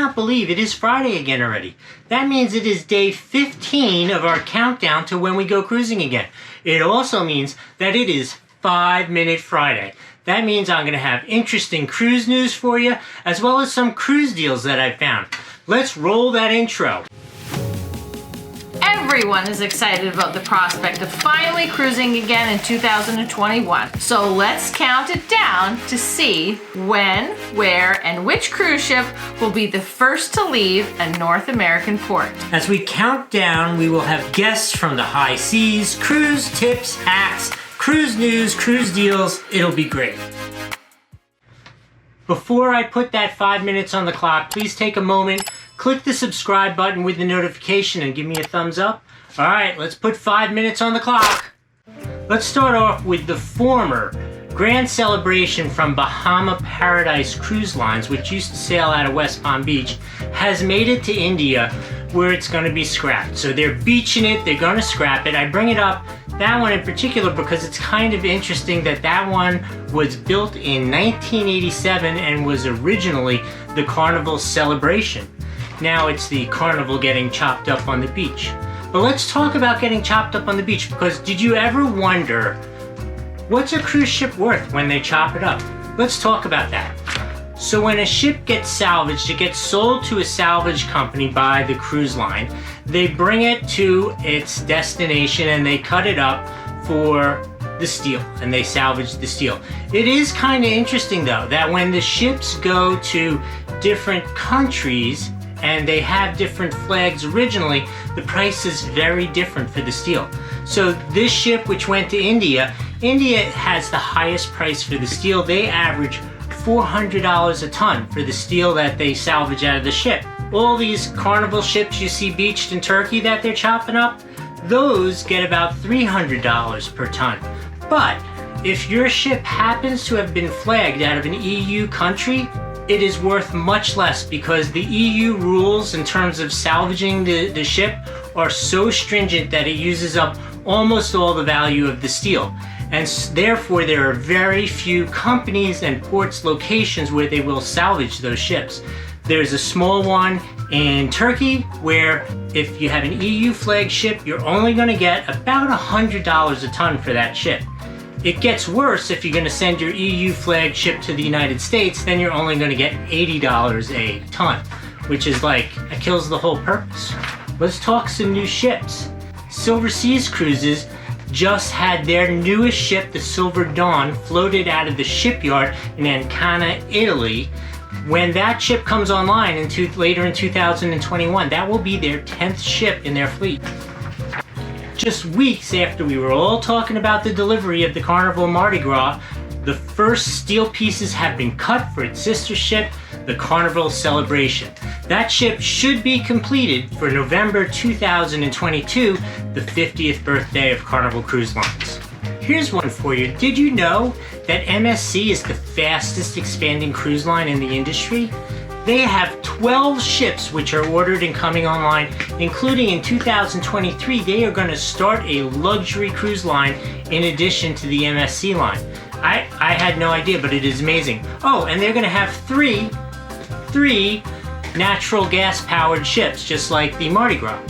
cannot believe it is Friday again already. That means it is day 15 of our countdown to when we go cruising again. It also means that it is 5-Minute Friday. That means I'm going to have interesting cruise news for you, as well as some cruise deals that I found. Let's roll that intro. Everyone is excited about the prospect of finally cruising again in 2021. So let's count it down to see when, where, and which cruise ship will be the first to leave a North American port. As we count down, we will have guests from the high seas, cruise tips, hacks, cruise news, cruise deals. It'll be great. Before I put that 5 minutes on the clock, please take a moment, click the subscribe button with the notification and give me a thumbs up. All right, let's put 5 minutes on the clock. Let's start off with the former Grand Celebration from Bahama Paradise Cruise Lines, which used to sail out of West Palm Beach, has made it to India where it's going to be scrapped. So they're beaching it, they're going to scrap it. I bring it up, that one in particular, because it's kind of interesting that that one was built in 1987 and was originally the Carnival Celebration. Now it's the Carnival getting chopped up on the beach. But let's talk about getting chopped up on the beach, because did you ever wonder, what's a cruise ship worth when they chop it up? Let's talk about that. So when a ship gets salvaged, it gets sold to a salvage company by the cruise line. They bring it to its destination and they cut it up for the steel, and they salvage the steel. It is kind of interesting though, that when the ships go to different countries and they have different flags originally, the price is very different for the steel. So this ship, which went to India has the highest price for the steel. They average $400 a ton for the steel that they salvage out of the ship. All these Carnival ships you see beached in Turkey that they're chopping up, those get about $300 per ton. But if your ship happens to have been flagged out of an EU country, it is worth much less, because the EU rules in terms of salvaging the ship are so stringent that it uses up almost all the value of the steel. And therefore there are very few companies and ports locations where they will salvage those ships. There's a small one in Turkey where if you have an EU flag ship, you're only going to get about $100 a ton for that ship. It gets worse if you're going to send your EU flag ship to the United States, then you're only going to get $80 a ton, which is like, it kills the whole purpose. Let's talk some new ships. Silver Seas Cruises just had their newest ship, the Silver Dawn, floated out of the shipyard in Ancona, Italy. When that ship comes online later in 2021, that will be their 10th ship in their fleet. Just weeks after we were all talking about the delivery of the Carnival Mardi Gras, the first steel pieces have been cut for its sister ship, the Carnival Celebration. That ship should be completed for November 2022, the 50th birthday of Carnival Cruise Lines. Here's one for you. Did you know that MSC is the fastest expanding cruise line in the industry? They have 12 ships which are ordered and coming online, including in 2023, they are going to start a luxury cruise line in addition to the MSC line. I had no idea, but it is amazing. Oh, and they're going to have three natural gas powered ships, just like the Mardi Gras.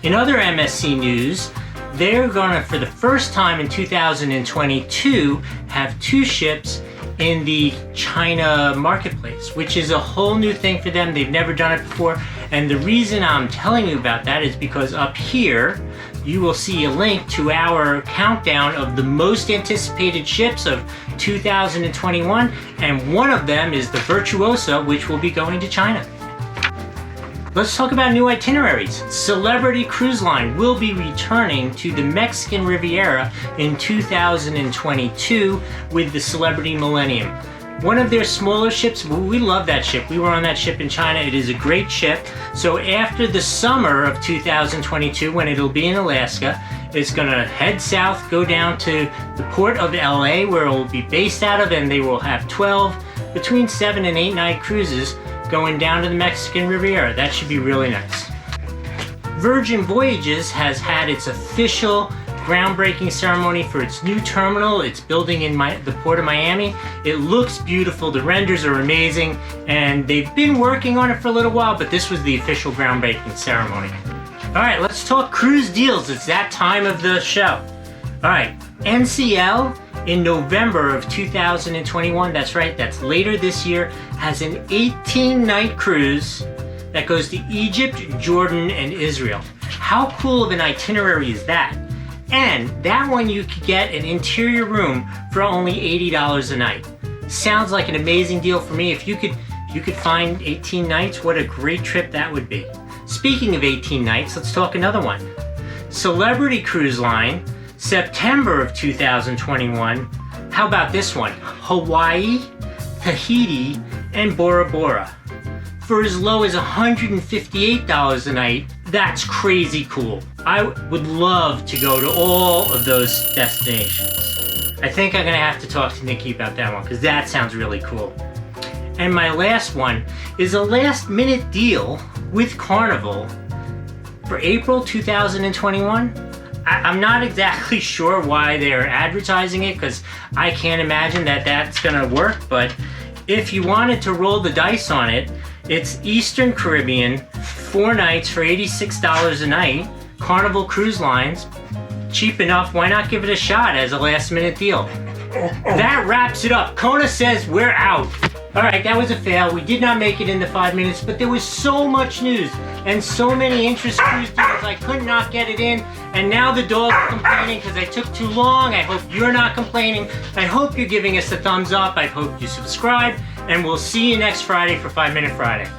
In other MSC news, they're going to, for the first time in 2022, have 2 ships in the China marketplace, which is a whole new thing for them. They've never done it before. And the reason I'm telling you about that is because up here, you will see a link to our countdown of the most anticipated ships of 2021. And one of them is the Virtuosa, which will be going to China. Let's talk about new itineraries. Celebrity Cruise Line will be returning to the Mexican Riviera in 2022 with the Celebrity Millennium. One of their smaller ships, we love that ship. We were on that ship in China. It is a great ship. So after the summer of 2022, when it'll be in Alaska, it's gonna head south, go down to the port of LA where it will be based out of, and they will have 12, between 7 and 8 night cruises going down to the Mexican Riviera. That should be really nice. Virgin Voyages has had its official groundbreaking ceremony for its new terminal. It's building in the port of Miami. It looks beautiful. The renders are amazing, and they've been working on it for a little while, but this was the official groundbreaking ceremony. All right, let's talk cruise deals. It's that time of the show. All right, NCL in November of 2021, that's right, that's later this year, has an 18-night cruise that goes to Egypt, Jordan, and Israel. How cool of an itinerary is that? And that one you could get an interior room for only $80 a night. Sounds like an amazing deal for me. If you could find 18 nights, what a great trip that would be. Speaking of 18 nights, let's talk another one. Celebrity Cruise Line, September of 2021. How about this one? Hawaii, Tahiti, and Bora Bora. For as low as $158 a night, that's crazy cool. I would love to go to all of those destinations. I think I'm gonna have to talk to Niki about that one because that sounds really cool. And my last one is a last minute deal with Carnival for April 2021. I'm not exactly sure why they're advertising it because I can't imagine that that's gonna work, but if you wanted to roll the dice on it, it's Eastern Caribbean, 4 nights for $86 a night, Carnival Cruise Lines. Cheap enough, why not give it a shot as a last minute deal? That wraps it up. Kona says we're out. All right, that was a fail. We did not make it in the 5 minutes, but there was so much news and so many interesting cruise deals, I could not get it in. And now the dog's complaining because I took too long. I hope you're not complaining. I hope you're giving us a thumbs up. I hope you subscribe, and we'll see you next Friday for 5 Minute Friday.